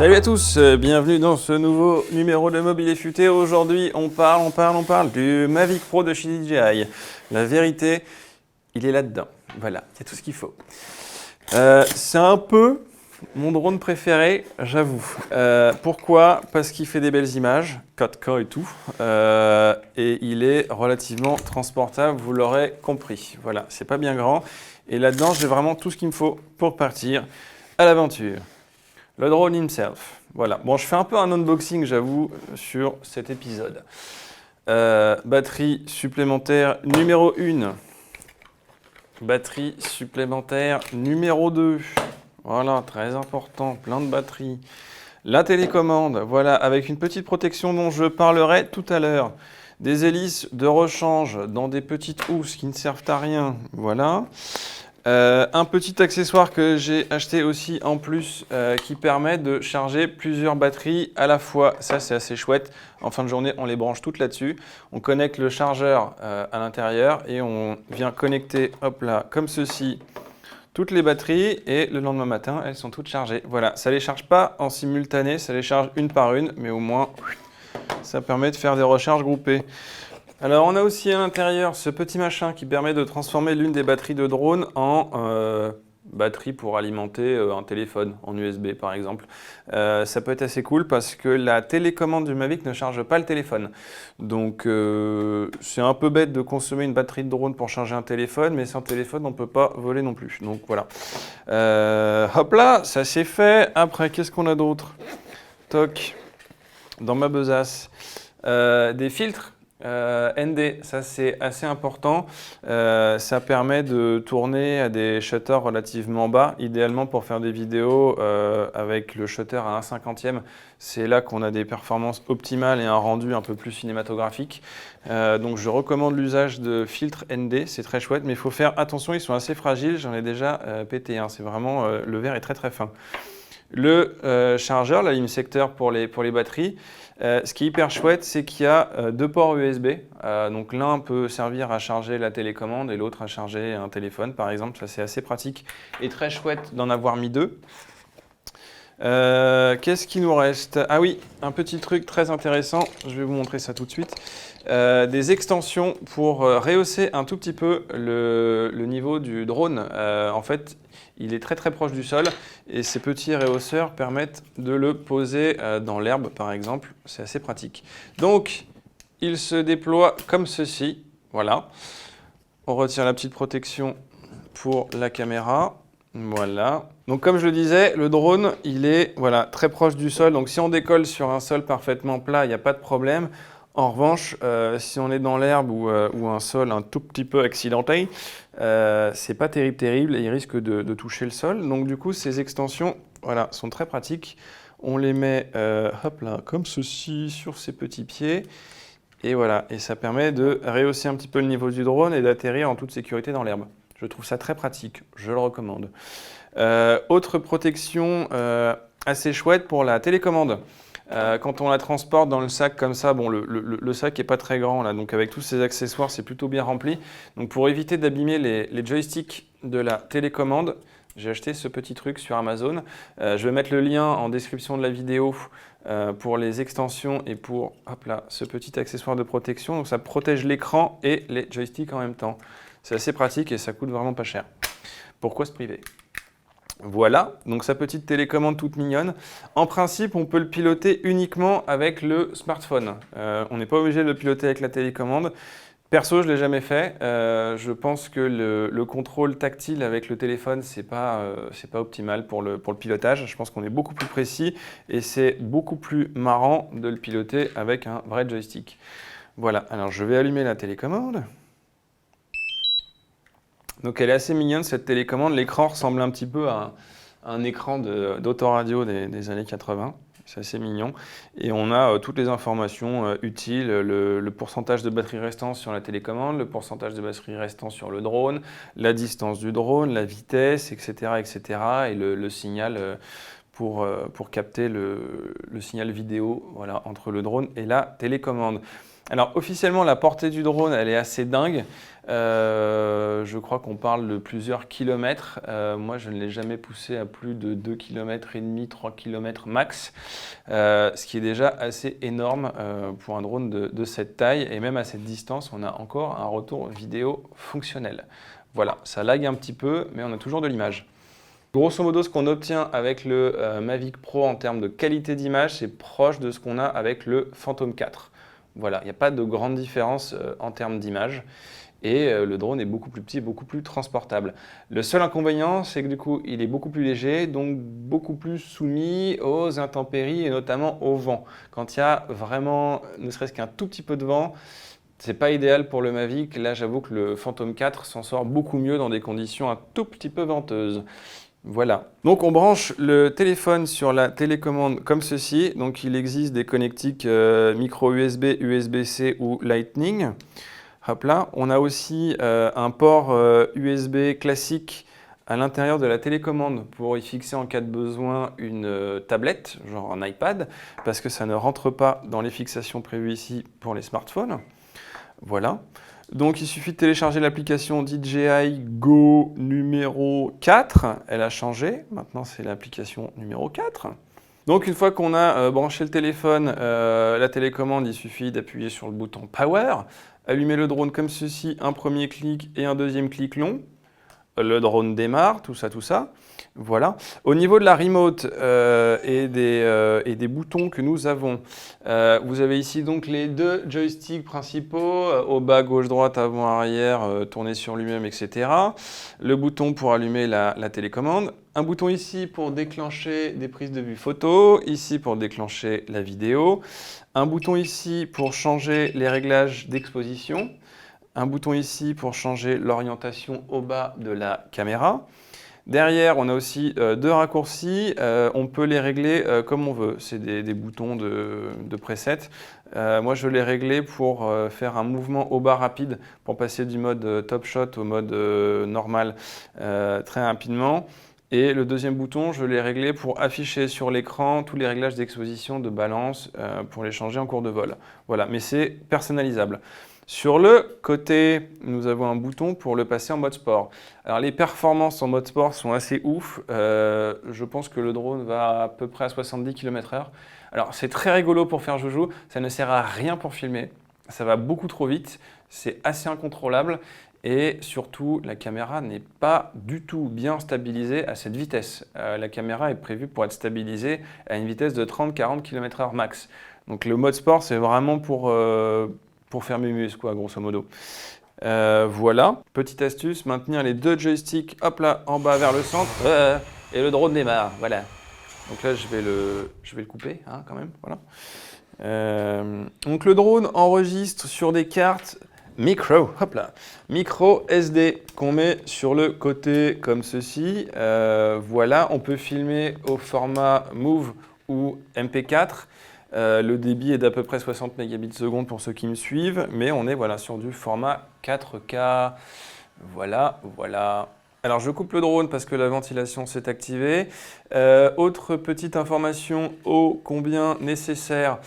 Salut à tous, bienvenue dans ce nouveau numéro de Mobile et Futé. Aujourd'hui, on parle du Mavic Pro de chez DJI. La vérité, il est là-dedans. Voilà, c'est tout ce qu'il faut. C'est un peu mon drone préféré, j'avoue. Pourquoi? Parce qu'il fait des belles images, 4K et tout, et il est relativement transportable, vous l'aurez compris. Voilà, c'est pas bien grand. Et là-dedans, j'ai vraiment tout ce qu'il me faut pour partir à l'aventure. Le drone himself. Voilà. Bon, je fais un peu un unboxing, j'avoue, sur cet épisode. Batterie supplémentaire numéro 1. Batterie supplémentaire numéro 2. Voilà, très important, plein de batteries. La télécommande, voilà, avec une petite protection dont je parlerai tout à l'heure. Des hélices de rechange dans des petites housses qui ne servent à rien, voilà. Un petit accessoire que j'ai acheté aussi en plus qui permet de charger plusieurs batteries à la fois. Ça, c'est assez chouette. En fin de journée, on les branche toutes là-dessus. On connecte le chargeur à l'intérieur et on vient connecter, hop là, comme ceci, toutes les batteries. Et le lendemain matin, elles sont toutes chargées. Voilà, ça ne les charge pas en simultané, ça les charge une par une, mais au moins, ça permet de faire des recharges groupées. Alors, on a aussi à l'intérieur ce petit machin qui permet de transformer l'une des batteries de drone en batterie pour alimenter un téléphone en USB par exemple. Ça peut être assez cool parce que la télécommande du Mavic ne charge pas le téléphone. Donc, c'est un peu bête de consommer une batterie de drone pour charger un téléphone, mais sans téléphone, on ne peut pas voler non plus. Donc, voilà. Hop là, ça c'est fait. Après, qu'est-ce qu'on a d'autre? Toc, dans ma besace. Des filtres. ND, ça c'est assez important. Ça permet de tourner à des shutters relativement bas, idéalement pour faire des vidéos avec le shutter à 1/50e. C'est là qu'on a des performances optimales et un rendu un peu plus cinématographique. Donc je recommande l'usage de filtres ND, c'est très chouette, mais il faut faire attention, ils sont assez fragiles, j'en ai déjà pété un. C'est vraiment, le verre est très très fin. Le chargeur, la lime secteur pour les batteries. Ce qui est hyper chouette, c'est qu'il y a deux ports USB. Donc l'un peut servir à charger la télécommande et l'autre à charger un téléphone, par exemple. Ça, c'est assez pratique et très chouette d'en avoir mis deux. Qu'est-ce qui nous reste? Ah oui, un petit truc très intéressant. Je vais vous montrer ça tout de suite. Des extensions pour rehausser un tout petit peu le niveau du drone. En fait, il est très très proche du sol et ces petits rehausseurs permettent de le poser dans l'herbe par exemple. C'est assez pratique. Donc, il se déploie comme ceci. Voilà. On retire la petite protection pour la caméra. Voilà. Donc comme je le disais, le drone, il est voilà, très proche du sol. Donc si on décolle sur un sol parfaitement plat, il n'y a pas de problème. En revanche, si on est dans l'herbe ou un sol un tout petit peu accidenté, c'est pas terrible et il risque de toucher le sol. Donc du coup, ces extensions voilà, sont très pratiques. On les met hop là, comme ceci sur ces petits pieds. Et voilà, et ça permet de rehausser un petit peu le niveau du drone et d'atterrir en toute sécurité dans l'herbe. Je trouve ça très pratique, je le recommande. Autre protection assez chouette pour la télécommande. Quand on la transporte dans le sac comme ça, bon, le sac n'est pas très grand, là, donc avec tous ces accessoires, c'est plutôt bien rempli. Donc pour éviter d'abîmer les joysticks de la télécommande, j'ai acheté ce petit truc sur Amazon. Je vais mettre le lien en description de la vidéo pour les extensions et pour hop là, ce petit accessoire de protection. Donc ça protège l'écran et les joysticks en même temps. C'est assez pratique et ça coûte vraiment pas cher. Pourquoi se priver? Voilà, donc sa petite télécommande toute mignonne. En principe, on peut le piloter uniquement avec le smartphone. On n'est pas obligé de le piloter avec la télécommande. Perso, je ne l'ai jamais fait. Je pense que le contrôle tactile avec le téléphone, c'est pas optimal pour le pilotage. Je pense qu'on est beaucoup plus précis et c'est beaucoup plus marrant de le piloter avec un vrai joystick. Voilà, alors je vais allumer la télécommande. Donc elle est assez mignonne cette télécommande. L'écran ressemble un petit peu à un écran d'autoradio des années 80. C'est assez mignon. Et on a toutes les informations utiles, le pourcentage de batterie restant sur la télécommande, le pourcentage de batterie restant sur le drone, la distance du drone, la vitesse, etc. etc. et le signal pour capter le signal vidéo voilà, entre le drone et la télécommande. Alors officiellement, la portée du drone, elle est assez dingue. Je crois qu'on parle de plusieurs kilomètres. Moi, je ne l'ai jamais poussé à plus de 2,5 km, 3 km max, ce qui est déjà assez énorme pour un drone de cette taille. Et même à cette distance, on a encore un retour vidéo fonctionnel. Voilà, ça lag un petit peu, mais on a toujours de l'image. Grosso modo, ce qu'on obtient avec le Mavic Pro en termes de qualité d'image, c'est proche de ce qu'on a avec le Phantom 4. Voilà, il n'y a pas de grande différence en termes d'image. Et le drone est beaucoup plus petit et beaucoup plus transportable. Le seul inconvénient, c'est que du coup, il est beaucoup plus léger, donc beaucoup plus soumis aux intempéries et notamment au vent. Quand il y a vraiment, ne serait-ce qu'un tout petit peu de vent, c'est pas idéal pour le Mavic. Là, j'avoue que le Phantom 4 s'en sort beaucoup mieux dans des conditions un tout petit peu venteuses. Voilà. Donc on branche le téléphone sur la télécommande comme ceci. Donc il existe des connectiques micro USB, USB-C ou Lightning. Hop là. On a aussi un port USB classique à l'intérieur de la télécommande pour y fixer en cas de besoin une tablette, genre un iPad, parce que ça ne rentre pas dans les fixations prévues ici pour les smartphones. Voilà. Donc il suffit de télécharger l'application DJI Go numéro 4. Elle a changé. Maintenant c'est l'application numéro 4. Donc une fois qu'on a branché le téléphone, la télécommande, il suffit d'appuyer sur le bouton Power, allumer le drone comme ceci, un premier clic et un deuxième clic long. Le drone démarre, tout ça, tout ça. Voilà. Au niveau de la remote et des boutons que nous avons, vous avez ici donc les deux joysticks principaux, au bas, gauche, droite, avant, arrière, tourner sur lui-même, etc. Le bouton pour allumer la télécommande. Un bouton ici pour déclencher des prises de vue photo, ici pour déclencher la vidéo. Un bouton ici pour changer les réglages d'exposition. Un bouton ici pour changer l'orientation au bas de la caméra. Derrière, on a aussi deux raccourcis. On peut les régler comme on veut. C'est des boutons de preset. Moi, je l'ai réglé pour faire un mouvement au bas rapide, pour passer du mode Top Shot au mode normal très rapidement. Et le deuxième bouton, je l'ai réglé pour afficher sur l'écran tous les réglages d'exposition, de balance, pour les changer en cours de vol. Voilà, mais c'est personnalisable. Sur le côté, nous avons un bouton pour le passer en mode sport. Alors les performances en mode sport sont assez ouf. Je pense que le drone va à peu près à 70 km/h. Alors c'est très rigolo pour faire joujou, ça ne sert à rien pour filmer. Ça va beaucoup trop vite, c'est assez incontrôlable. Et surtout, la caméra n'est pas du tout bien stabilisée à cette vitesse. La caméra est prévue pour être stabilisée à une vitesse de 30-40 km/h max. Donc le mode sport, c'est vraiment pour faire mémuse, quoi, grosso modo. Voilà. Petite astuce, maintenir les deux joysticks, hop là, en bas vers le centre, et le drone démarre, voilà. Donc là, je vais le couper, hein, quand même, voilà. Donc le drone enregistre sur des cartes micro, hop là, micro SD qu'on met sur le côté comme ceci. Voilà, on peut filmer au format MOV ou MP4. Le débit est d'à peu près 60 mégabits seconde pour ceux qui me suivent, mais on est voilà, sur du format 4K. Voilà, voilà. Alors je coupe le drone parce que la ventilation s'est activée. Autre petite information ô combien nécessaire.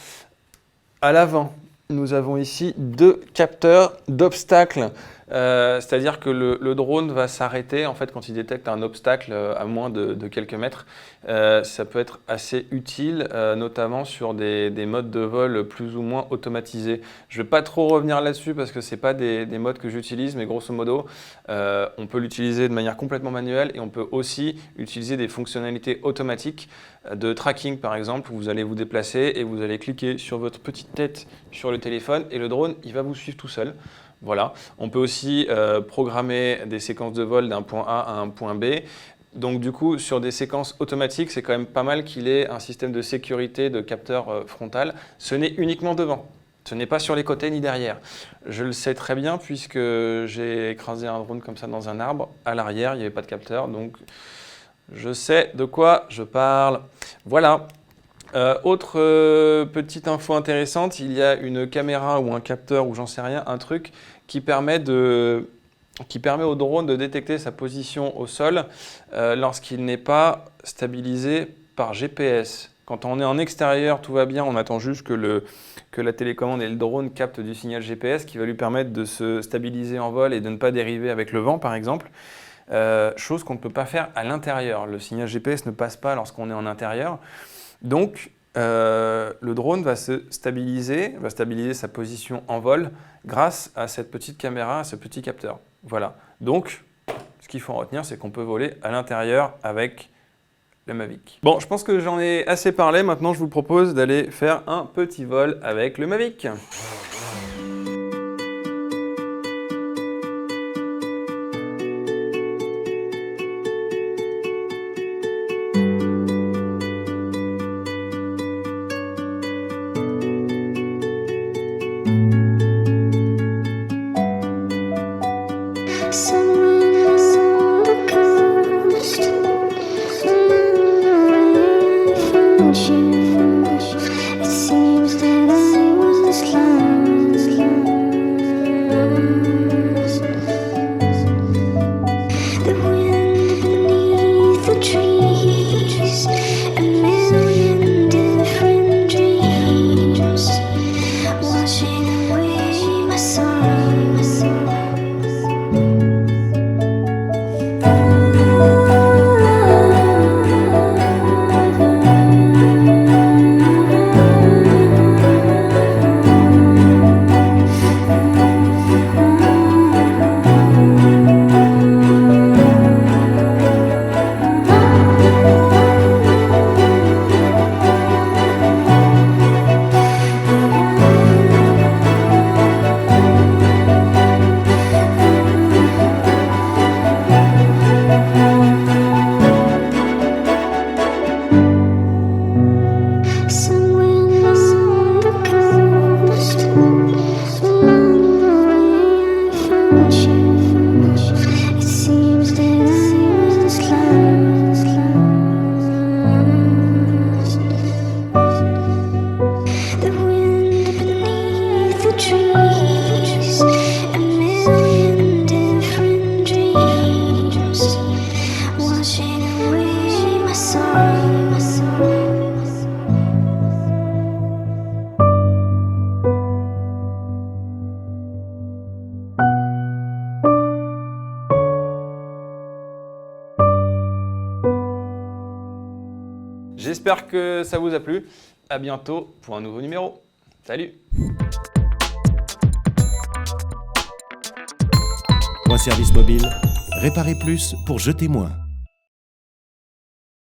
À l'avant, nous avons ici deux capteurs d'obstacles. C'est-à-dire que le drone va s'arrêter en fait, quand il détecte un obstacle à moins de quelques mètres. Ça peut être assez utile, notamment sur des modes de vol plus ou moins automatisés. Je ne vais pas trop revenir là-dessus parce que ce n'est pas des modes que j'utilise, mais grosso modo, on peut l'utiliser de manière complètement manuelle et on peut aussi utiliser des fonctionnalités automatiques de tracking par exemple, où vous allez vous déplacer et vous allez cliquer sur votre petite tête sur le téléphone et le drone, il va vous suivre tout seul. Voilà. On peut aussi programmer des séquences de vol d'un point A à un point B. Donc du coup, sur des séquences automatiques, c'est quand même pas mal qu'il ait un système de sécurité de capteur frontal. Ce n'est uniquement devant. Ce n'est pas sur les côtés ni derrière. Je le sais très bien puisque j'ai écrasé un drone comme ça dans un arbre. À l'arrière, il n'y avait pas de capteur, donc je sais de quoi je parle. Voilà. Autre petite info intéressante, il y a une caméra ou un capteur ou j'en sais rien, un truc qui permet au drone de détecter sa position au sol lorsqu'il n'est pas stabilisé par GPS. Quand on est en extérieur, tout va bien, on attend juste que la télécommande et le drone captent du signal GPS qui va lui permettre de se stabiliser en vol et de ne pas dériver avec le vent, par exemple. Chose qu'on ne peut pas faire à l'intérieur. Le signal GPS ne passe pas lorsqu'on est en intérieur. Donc, le drone va se stabiliser, va stabiliser sa position en vol grâce à cette petite caméra, à ce petit capteur. Voilà. Donc, ce qu'il faut en retenir, c'est qu'on peut voler à l'intérieur avec le Mavic. Bon, je pense que j'en ai assez parlé. Maintenant, je vous propose d'aller faire un petit vol avec le Mavic. J'espère que ça vous a plu. À bientôt pour un nouveau numéro. Salut! Point Service Mobile, réparez plus pour jeter moins.